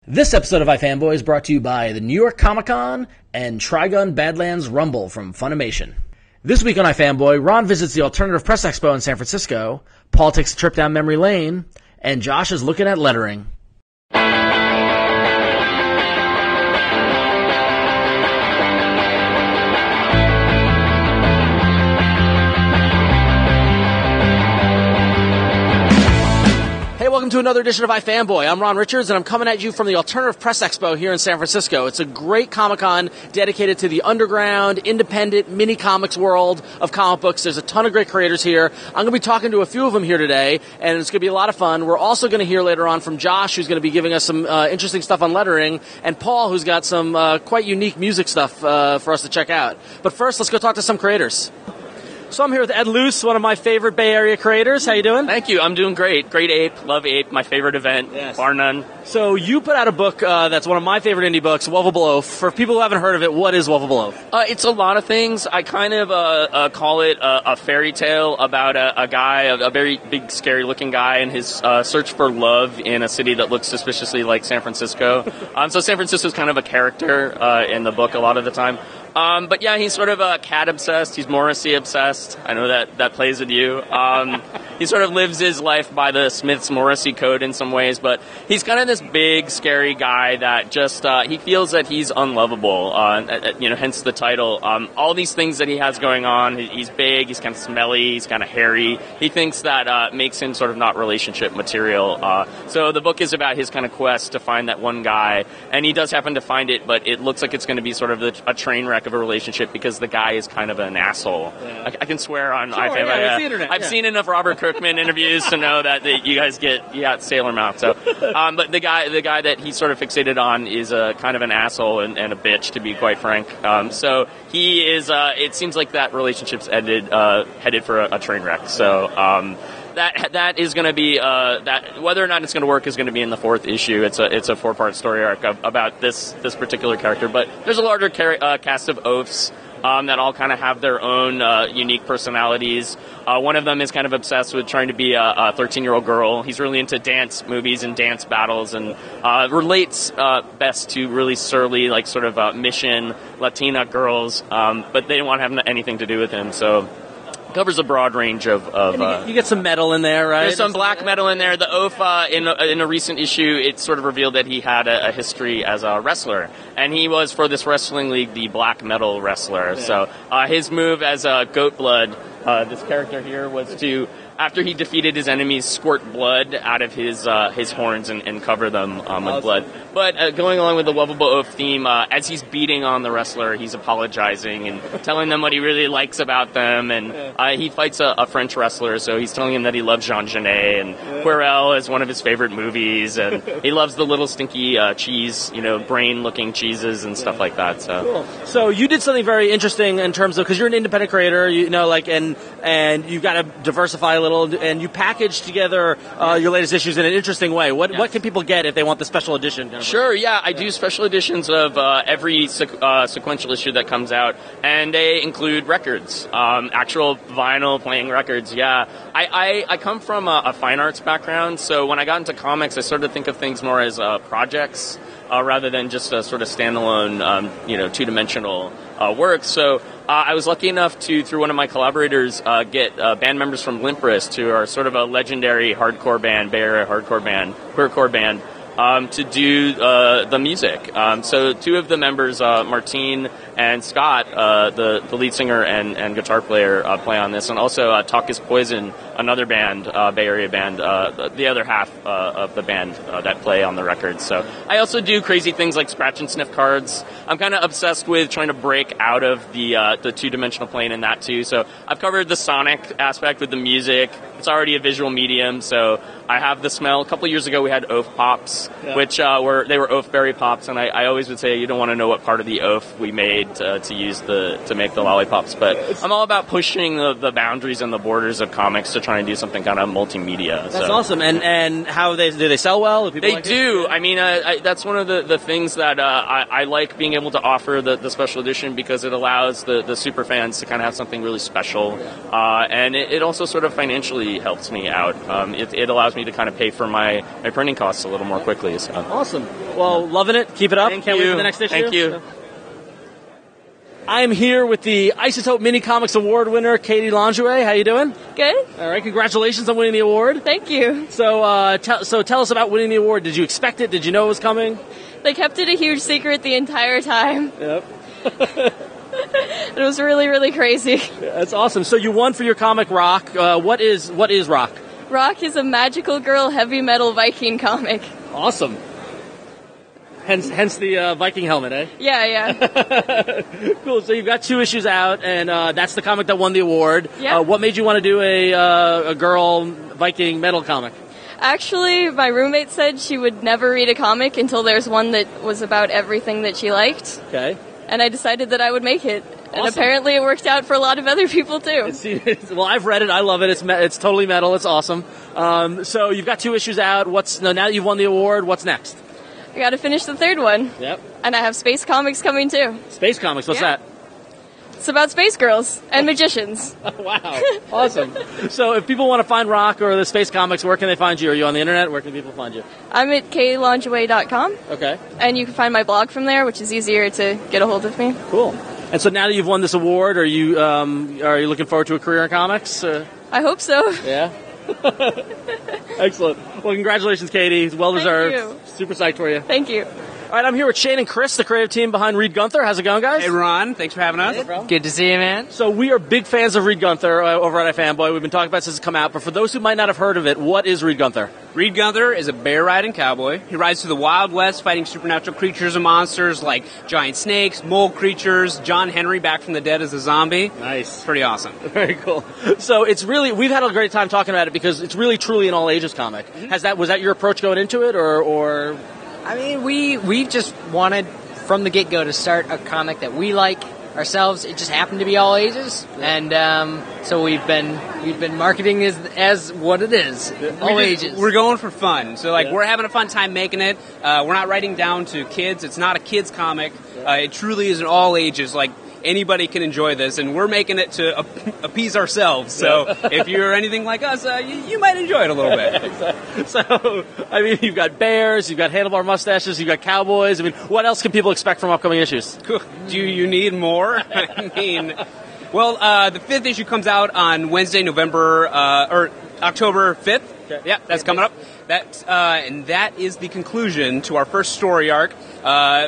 This episode of iFanboy is brought to you by the New York Comic Con and Trigun Badlands Rumble from Funimation. This week on iFanboy, Ron visits the Alternative Press Expo in San Francisco, Paul takes a trip down memory lane, and Josh is looking at lettering. Welcome to another edition of iFanboy. I'm Ron Richards, and I'm coming at you from the Alternative Press Expo here in San Francisco. It's a great Comic-Con dedicated to the underground, independent, mini-comics world of comic books. There's a ton of great creators here. I'm going to be talking to a few of them here today, and it's going to be a lot of fun. We're also going to hear later on from Josh, who's going to be giving us some interesting stuff on lettering, and Paul, who's got some quite unique music stuff for us to check out. But first, let's go talk to some creators. So I'm here with Ed Luce, one of my favorite Bay Area creators. How you doing? Thank you. I'm doing great. Great Ape. Love Ape. My favorite event, yes. Bar none. So you put out a book that's one of my favorite indie books, WUVABLE OAF. For people who haven't heard of it, what is WUVABLE OAF? It's a lot of things. I kind of call it a fairy tale about a guy, a very big, scary-looking guy, and his search for love in a city that looks suspiciously like San Francisco. So San Francisco is kind of a character in the book a lot of the time. But yeah, he's sort of cat-obsessed. He's Morrissey-obsessed. I know that plays with you. He sort of lives his life by the Smith's Morrissey code in some ways, but he's kind of this big, scary guy that just, he feels that he's unlovable, hence the title. All these things that he has going on, he's big, he's kind of smelly, he's kind of hairy. He thinks that makes him sort of not relationship material. So the book is about his kind of quest to find that one guy, and he does happen to find it, but it looks like it's going to be sort of a train wreck of a relationship because the guy is kind of an asshole. Yeah. I can swear on iFanboy. Yeah, the internet. I've seen enough Robert Kirkman interviews to know that you guys got sailor mouth. So, but the guy that he's sort of fixated on is kind of an asshole and a bitch, to be quite frank. So he is. It seems like that relationship's headed for a train wreck. So. That is going to be that whether or not it's going to work is going to be in the fourth issue. It's a 4-part story arc about this particular character, but there's a larger cast of oafs that all kind of have their own unique personalities. One of them is kind of obsessed with trying to be a 13-year-old girl. He's really into dance movies and dance battles, and relates best to really surly, like sort of mission Latina girls, but they didn't want to have anything to do with him. So. Covers a broad range of you get some metal in there, right? There's some black metal in there. The oaf, in a recent issue, it sort of revealed that he had a history as a wrestler. And he was, for this wrestling league, the black metal wrestler. Yeah. So his move as Goat Blood, this character here, was to, after he defeated his enemies, squirt blood out of his horns and cover them with blood. But going along with the WUVABLE OAF theme, as he's beating on the wrestler, he's apologizing and telling them what he really likes about them. And he fights a French wrestler, so he's telling him that he loves Jean Genet and Querelle is one of his favorite movies. And he loves the little stinky cheese, brain-looking cheeses and stuff like that. So. Cool. So you did something very interesting in terms of, because you're an independent creator, and you've got to diversify a little, and you package together your latest issues in an interesting way. What can people get if they want the special edition? Sure, yeah, I do special editions of every sequential issue that comes out, and they include records, actual vinyl playing records. Yeah, I come from a fine arts background, so when I got into comics, I started to think of things more as projects rather than just a sort of standalone, two-dimensional work. So I was lucky enough to, through one of my collaborators, get band members from Limp Wrist, who are sort of a legendary hardcore band, Bay Area hardcore band, queercore band, to do the music. So two of the members, Martine and Scott, the lead singer and guitar player, play on this, and also Talk is Poison, another band, Bay Area band, the other half of the band that play on the record. So I also do crazy things like scratch and sniff cards. I'm kind of obsessed with trying to break out of the two-dimensional plane in that too. So I've covered the sonic aspect with the music. It's already a visual medium, so I have the smell. A couple years ago we had oaf pops, which were oaf berry pops, and I always would say you don't want to know what part of the oaf we made to use to make the lollipops. But I'm all about pushing the boundaries and the borders of comics to try and do something kind of multimedia. That's awesome. And how do they sell well? Do people they do. I mean, that's one of the things that I like being able to offer the special edition, because it allows the super fans to kind of have something really special. And it also sort of financially helps me out. It allows me to kind of pay for my printing costs a little more quickly. So. Awesome. Well, loving it. Keep it up. Can't wait for the next issue. Thank you. I'm here with the Isotope Mini Comics Award winner, Katie Longua. How you doing? Good. All right. Congratulations on winning the award. Thank you. So, tell us about winning the award. Did you expect it? Did you know it was coming? They kept it a huge secret the entire time. Yep. It was really, really crazy. That's awesome. So you won for your comic Rock. What is Rock? Rock is a magical girl heavy metal Viking comic. Awesome. Hence the Viking helmet, eh? Yeah. Cool. So you've got 2 issues out, and that's the comic that won the award. Yeah. What made you want to do a girl Viking metal comic? Actually, my roommate said she would never read a comic until there's one that was about everything that she liked. Okay. And I decided that I would make it. Awesome. And apparently it worked out for a lot of other people, too. Well, I've read it. I love it. It's totally metal. It's awesome. So you've got 2 issues out. Now that you've won the award, what's next? I got to finish the 3rd one. Yep. And I have space comics coming, too. Space comics. What's that? It's about space girls and magicians. Wow. Awesome. So if people want to find Rock or the space comics, where can they find you? Are you on the internet? Where can people find you? I'm at KatieLongua.com. Okay. And you can find my blog from there, which is easier to get a hold of me. Cool. And so now that you've won this award, are you looking forward to a career in comics? I hope so. Yeah. Excellent. Well, congratulations, Katie. Well deserved. Thank you. Super psyched for you. Thank you. All right, I'm here with Shane and Chris, the creative team behind Reed Gunther. How's it going, guys? Hey, Ron. Thanks for having us. Good to see you, man. So we are big fans of Reed Gunther over at iFanboy. We've been talking about it since it's come out, but for those who might not have heard of it, what is Reed Gunther? Reed Gunther is a bear-riding cowboy. He rides through the Wild West fighting supernatural creatures and monsters like giant snakes, mole creatures, John Henry back from the dead as a zombie. Nice. Pretty awesome. Very cool. So it's really, we've had a great time talking about it because it's really truly an all-ages comic. Mm-hmm. Was that your approach going into it, or? I mean, we just wanted from the get-go to start a comic that we like ourselves. It just happened to be all ages, and so we've been marketing as what it is, all ages. We're going for fun, so we're having a fun time making it. We're not writing down to kids. It's not a kids comic. It truly is an all ages. Anybody can enjoy this, and we're making it to appease ourselves. So if you're anything like us, you might enjoy it a little bit. So, I mean, you've got bears, you've got handlebar mustaches, you've got cowboys. I mean, what else can people expect from upcoming issues? Do you need more? I mean, well, the 5th issue comes out on Wednesday, October 5th. Okay. Yeah, that's coming up. And that is the conclusion to our first story arc.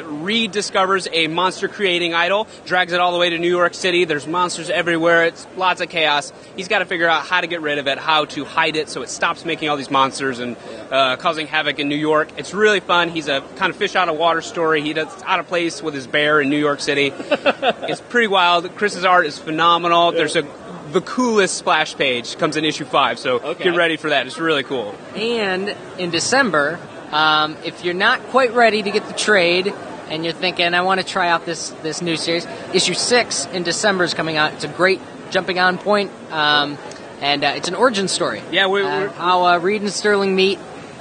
Reed discovers a monster-creating idol, drags it all the way to New York City. There's monsters everywhere. It's lots of chaos. He's got to figure out how to get rid of it, how to hide it so it stops making all these monsters and causing havoc in New York. It's really fun. He's a kind of fish-out-of-water story. He's out of place with his bear in New York City. It's pretty wild. Chris's art is phenomenal. There's the coolest splash page comes in issue 5, so get ready for that. It's really cool. And in December, if you're not quite ready to get the trade and you're thinking, I want to try out this new series, issue 6 in December is coming out. It's a great jumping on point, and it's an origin story. Yeah, we're how Reed and Sterling meet.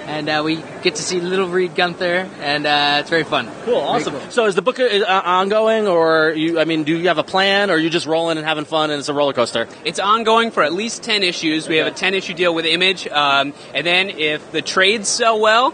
And we get to see little Reed Gunther, and it's very fun. Cool, awesome. Cool. So is the book ongoing, or do you have a plan, or are you just rolling and having fun and it's a roller coaster? It's ongoing for at least 10 issues. Okay. We have a 10-issue deal with Image, and then if the trades sell well,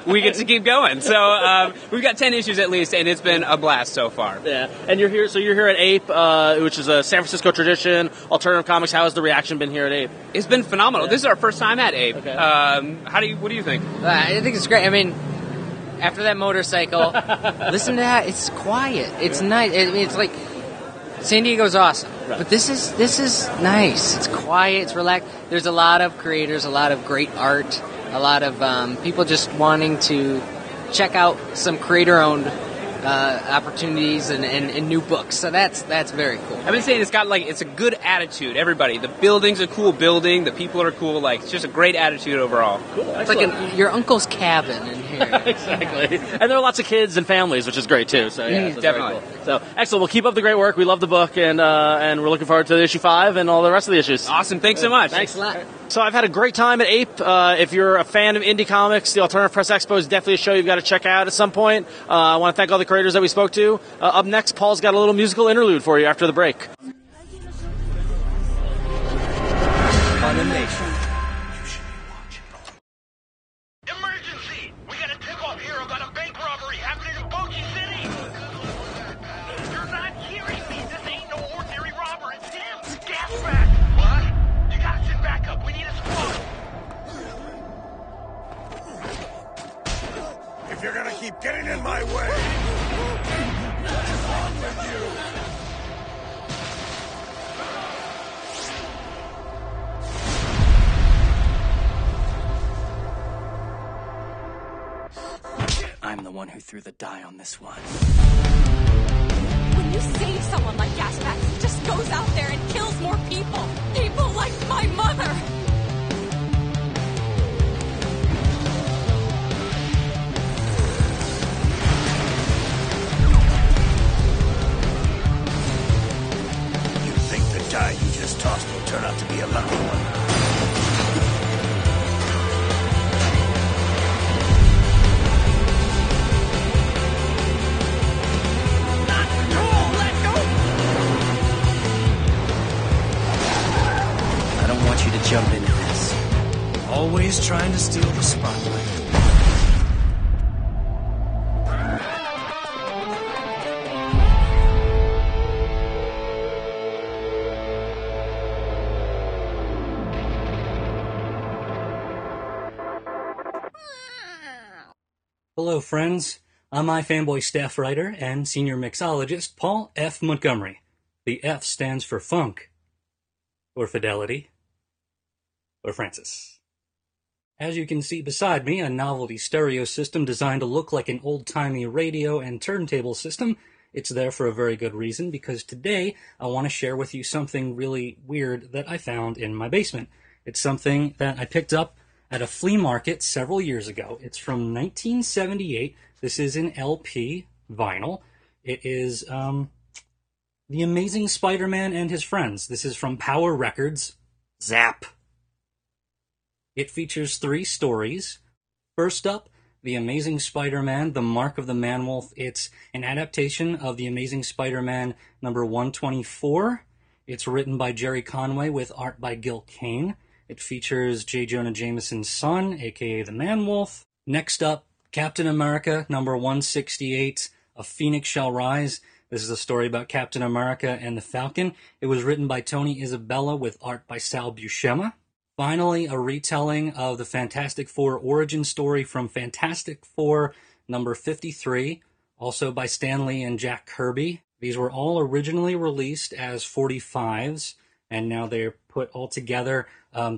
we get to keep going. So we've got 10 issues at least, and it's been a blast so far. Yeah, and you're here. So you're here at A.P.E, which is a San Francisco tradition, alternative comics. How has the reaction been here at A.P.E? It's been phenomenal. Yeah. This is our first time at A.P.E. Okay. What do you think? I think it's great. I mean, after that motorcycle, listen to that. It's quiet. It's nice. It's like San Diego's awesome, right. But this is nice. It's quiet. It's relaxed. There's a lot of creators, a lot of great art. A lot of people just wanting to check out some creator-owned opportunities and new books. So that's very cool. I've been saying it's a good attitude. Everybody, the building's a cool building. The people are cool. Like, it's just a great attitude overall. Cool. It's like your uncle's cabin in here. Exactly. And there are lots of kids and families, which is great too. So yeah, so definitely. Cool. So excellent. Well, keep up the great work. We love the book, and we're looking forward to issue 5 and all the rest of the issues. Awesome. Thanks so much. Thanks a lot. So I've had a great time at A.P.E. If you're a fan of indie comics, the Alternative Press Expo is definitely a show you've got to check out at some point. I want to thank all the creators that we spoke to. Up next, Paul's got a little musical interlude for you after the break. Emergency! We got a tip-off here about a bank robbery happening in Bogie City! You're not hearing me! This ain't no ordinary robber, it's him! Gas back! What? You gotta send backup, we need a squad! If you're gonna keep getting in my way, what is wrong with you? I'm the one who threw the die on this one. When you save someone like Gasback, he just goes out there and kills more people. People like my mother. You think the die you just tossed will turn out to be a lucky one? Jump into this. Always trying to steal the spotlight. Hello, friends. I'm iFanboy staff writer and senior mixologist Paul F. Montgomery. The F stands for funk, or fidelity, or Francis. As you can see beside me, a novelty stereo system designed to look like an old-timey radio and turntable system. It's there for a very good reason, because today I want to share with you something really weird that I found in my basement. It's something that I picked up at a flea market several years ago. It's from 1978. This is an LP vinyl. It is The Amazing Spider-Man and His Friends. This is from Power Records. Zap! It features 3 stories. First up, The Amazing Spider-Man, The Mark of the Man-Wolf. It's an adaptation of The Amazing Spider-Man number 124. It's written by Jerry Conway with art by Gil Kane. It features J. Jonah Jameson's son, a.k.a. the Man-Wolf. Next up, Captain America number 168, A Phoenix Shall Rise. This is a story about Captain America and the Falcon. It was written by Tony Isabella with art by Sal Buscema. Finally, a retelling of the Fantastic Four origin story from Fantastic Four number 53, also by Stan Lee and Jack Kirby. These were all originally released as 45s, and now they're put all together.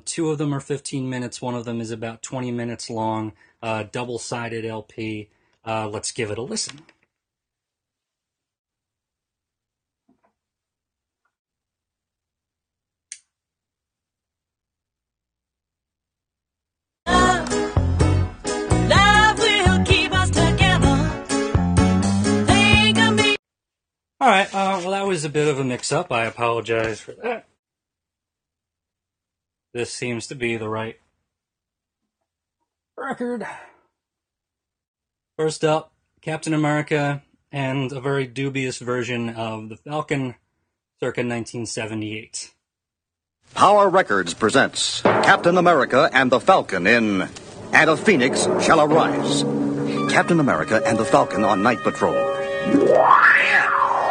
2 of them are 15 minutes, 1 of them is about 20 minutes long, double-sided LP. Let's give it a listen. Alright, well that was a bit of a mix-up. I apologize for that. This seems to be the right record. First up, Captain America and a very dubious version of the Falcon, circa 1978. Power Records presents Captain America and the Falcon in And a Phoenix Shall Arise. Captain America and the Falcon on night patrol.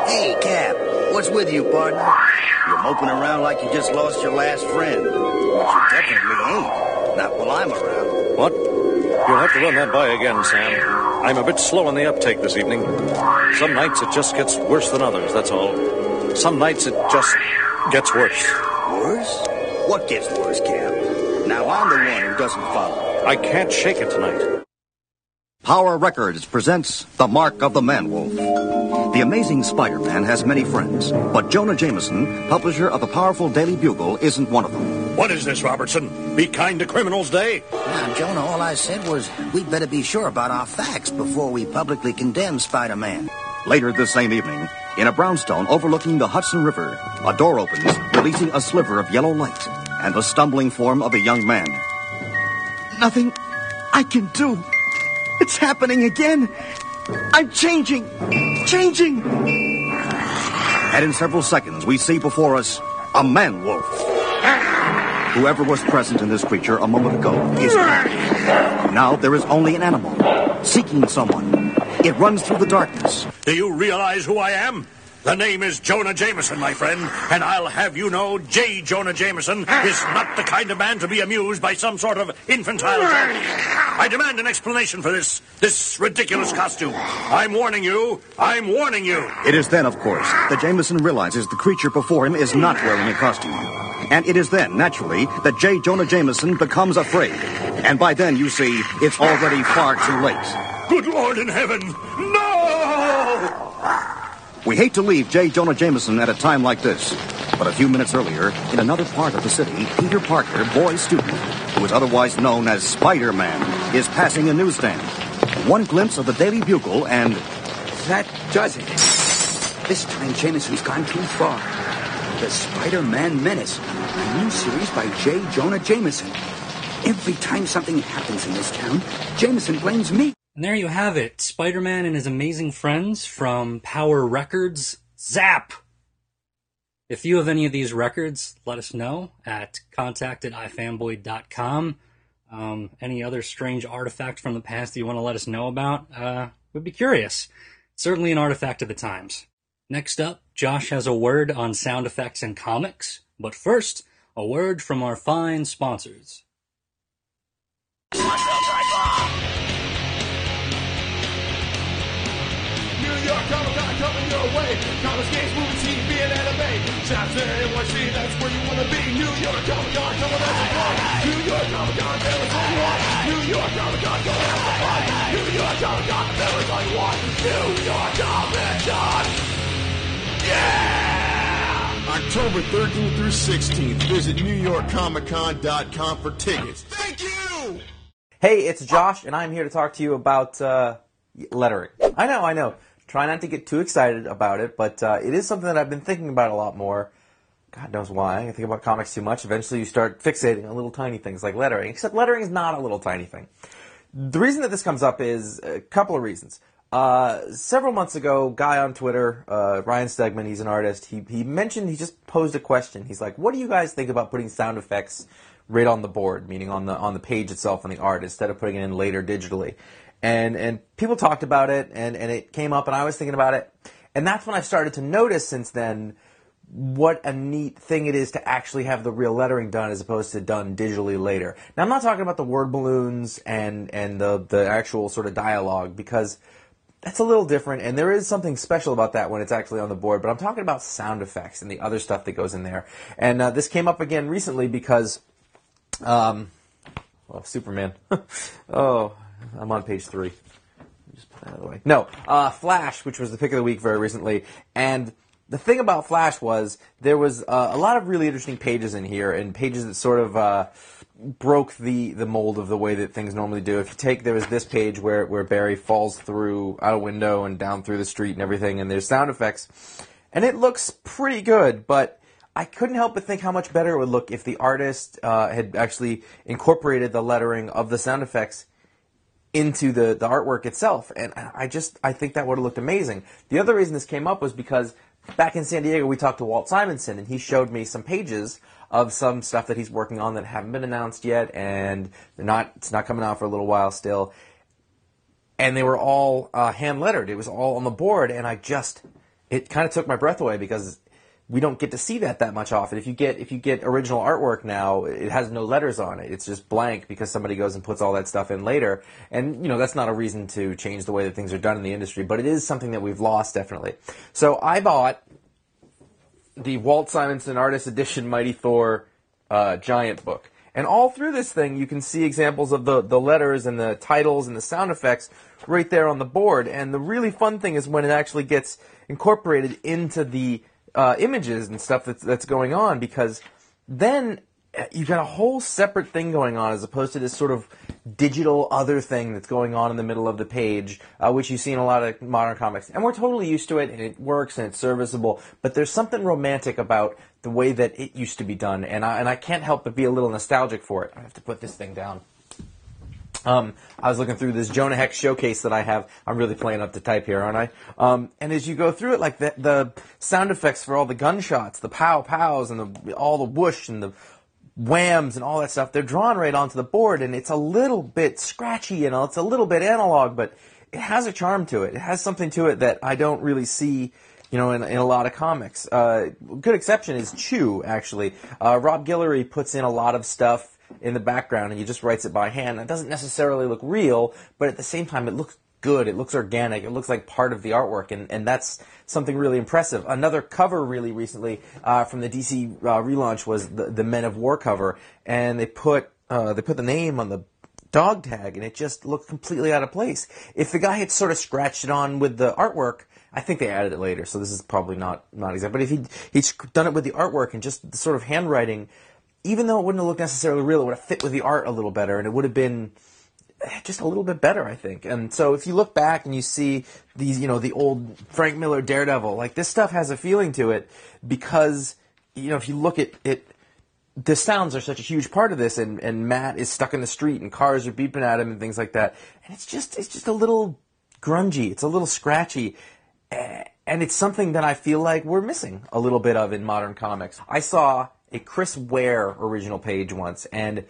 Hey, Cap, what's with you, partner? You're moping around like you just lost your last friend. But you definitely ain't. Not while I'm around. What? You'll have to run that by again, Sam. I'm a bit slow on the uptake this evening. Some nights it just gets worse than others, that's all. Some nights it just gets worse. Worse? What gets worse, Cap? Now I'm the one who doesn't follow. I can't shake it tonight. Power Records presents The Mark of the Man-Wolf. The Amazing Spider-Man has many friends, but Jonah Jameson, publisher of the powerful Daily Bugle, isn't one of them. What is this, Robertson? Be kind to criminals day? Now, Jonah, all I said was we'd better be sure about our facts before we publicly condemn Spider-Man. Later this same evening, in a brownstone overlooking the Hudson River, a door opens, releasing a sliver of yellow light and the stumbling form of a young man. Nothing I can do. It's happening again. I'm changing. And in several seconds, we see before us a man-wolf. Whoever was present in this creature a moment ago is gone. Now there is only an animal, seeking someone. It runs through the darkness. Do you realize who I am? The name is Jonah Jameson, my friend, and I'll have you know J. Jonah Jameson is not the kind of man to be amused by some sort of infantile joke. I demand an explanation for this ridiculous costume. I'm warning you. It is then, of course, that Jameson realizes the creature before him is not wearing a costume. And it is then, naturally, that J. Jonah Jameson becomes afraid. And by then, you see, it's already far too late. Good Lord in heaven, no! We hate to leave J. Jonah Jameson at a time like this, but a few minutes earlier, in another part of the city, Peter Parker, boy student, who is otherwise known as Spider-Man, is passing a newsstand. One glimpse of the Daily Bugle and... That does it. This time Jameson's gone too far. The Spider-Man Menace, a new series by J. Jonah Jameson. Every time something happens in this town, Jameson blames me. And there you have it, Spider-Man and his amazing friends from Power Records. Zap! If you have any of these records, let us know at contact@ifanboy.com. Any other strange artifact from the past that you want to let us know about, we'd be curious. Certainly an artifact of the times. Next up, Josh has a word on sound effects and comics. But first, a word from our fine sponsors. Coming your way. Comics, games, movies, TV, and anime. Shots there, NYC, that's where you want to be. New York Comic Con, coming out the fun. New York Comic Con, there's all you want. New York Comic Con, coming out the fun. New York Comic Con, there's all you want. New York Comic Con. Yeah! October 13th through 16th. Visit NewYorkComicCon.com for tickets. Thank you! Hey, it's Josh, and I'm here to talk to you about lettering. I know. Try not to get too excited about it, but it is something that I've been thinking about a lot more. God knows why. I think about comics too much. Eventually you start fixating on little tiny things like lettering, except lettering is not a little tiny thing. The reason that this comes up is a couple of reasons. Several months ago, guy on Twitter, Ryan Stegman, he's an artist, he just posed a question. He's like, what do you guys think about putting sound effects right on the board, meaning on the page itself on the art, instead of putting it in later digitally? And people talked about it, and it came up, and I was thinking about it. And that's when I started to notice since then what a neat thing it is to actually have the real lettering done as opposed to done digitally later. Now, I'm not talking about the word balloons and the actual sort of dialogue, because that's a little different, and there is something special about that when it's actually on the board. But I'm talking about sound effects and the other stuff that goes in there. And this came up again recently because, Superman. I'm on page 3. Just put that out of the way. No, Flash, which was the pick of the week very recently. And the thing about Flash was there was a lot of really interesting pages in here, and pages that sort of broke the mold of the way that things normally do. If you take, there was this page where Barry falls through out a window and down through the street and everything, and there's sound effects. And it looks pretty good, but I couldn't help but think how much better it would look if the artist had actually incorporated the lettering of the sound effects into the artwork itself, and I think that would have looked amazing. The other reason this came up was because back in San Diego we talked to Walt Simonson, and he showed me some pages of some stuff that he's working on that haven't been announced yet, and it's not coming out for a little while still. And they were all hand lettered. It was all on the board, and it kind of took my breath away because we don't get to see that much often. If you get original artwork now, it has no letters on it. It's just blank because somebody goes and puts all that stuff in later. And, that's not a reason to change the way that things are done in the industry, but it is something that we've lost, definitely. So I bought the Walt Simonson Artist Edition Mighty Thor giant book. And all through this thing, you can see examples of the letters and the titles and the sound effects right there on the board. And the really fun thing is when it actually gets incorporated into the images and stuff that's going on, because then you've got a whole separate thing going on as opposed to this sort of digital other thing that's going on in the middle of the page, which you see in a lot of modern comics. And we're totally used to it, and it works, and it's serviceable, but there's something romantic about the way that it used to be done, and I can't help but be a little nostalgic for it. I have to put this thing down. I was looking through this Jonah Hex showcase that I have. I'm really playing up the type here, aren't I? And as you go through it, like the sound effects for all the gunshots, the pow-pows, and all the whoosh, and the whams and all that stuff, they're drawn right onto the board, and it's a little bit scratchy, and it's a little bit analog, but it has a charm to it. It has something to it that I don't really see, in a lot of comics. Good exception is Chew, actually. Rob Guillory puts in a lot of stuff in the background, and he just writes it by hand. It doesn't necessarily look real, but at the same time, it looks good. It looks organic. It looks like part of the artwork, and that's something really impressive. Another cover really recently from the DC relaunch was the Men of War cover, and they put the name on the dog tag, and it just looked completely out of place. If the guy had sort of scratched it on with the artwork, I think they added it later, so this is probably not exact. But if he'd done it with the artwork and just the sort of handwriting, even though it wouldn't have looked necessarily real, it would have fit with the art a little better, and it would have been just a little bit better, I think. And so if you look back and you see these, the old Frank Miller Daredevil, like this stuff has a feeling to it because, if you look at it, the sounds are such a huge part of this, and Matt is stuck in the street and cars are beeping at him and things like that. And it's just a little grungy. It's a little scratchy. And it's something that I feel like we're missing a little bit of in modern comics. I saw a Chris Ware original page once, and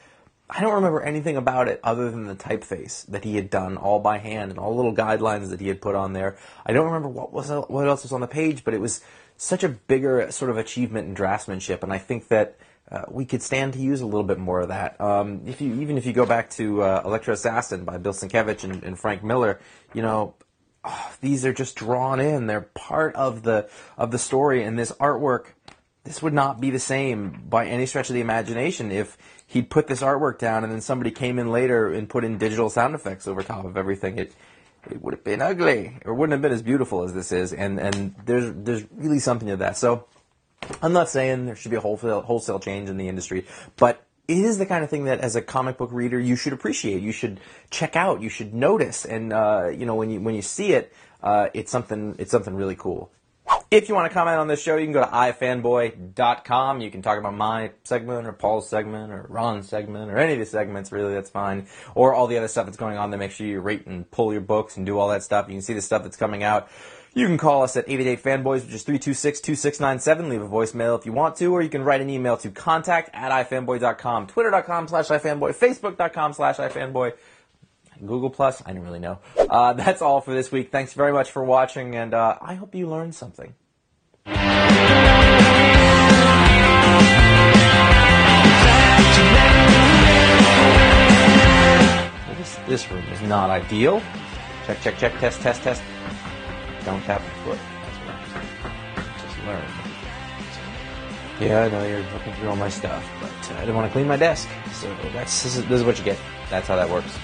I don't remember anything about it other than the typeface that he had done all by hand and all the little guidelines that he had put on there. I don't remember what else was on the page, but it was such a bigger sort of achievement in draftsmanship, and I think that we could stand to use a little bit more of that. If you go back to Electro Assassin by Bill Sienkiewicz and Frank Miller, these are just drawn in. They're part of the story, and this artwork, this would not be the same by any stretch of the imagination if he'd put this artwork down and then somebody came in later and put in digital sound effects over top of everything. It would have been ugly, or wouldn't have been as beautiful as this is, and there's really something to that. So I'm not saying there should be a wholesale change in the industry, but it is the kind of thing that as a comic book reader you should appreciate, you should check out, you should notice, and when you see it, it's something really cool. If you want to comment on this show, you can go to iFanboy.com. You can talk about my segment or Paul's segment or Ron's segment or any of the segments, really, that's fine. Or all the other stuff that's going on there. Make sure you rate and pull your books and do all that stuff. You can see the stuff that's coming out. You can call us at 888-FANBOYS, which is 326-2697. Leave a voicemail if you want to, or you can write an email to contact@ifanboy.com, twitter.com/ifanboy, facebook.com/ifanboy. Google Plus? I don't really know. That's all for this week. Thanks very much for watching, and I hope you learned something. This room is not ideal. Check, test. Don't tap the foot. That's right. Just learn. Yeah, I know you're looking through all my stuff, but I didn't want to clean my desk, so this is what you get. That's how that works.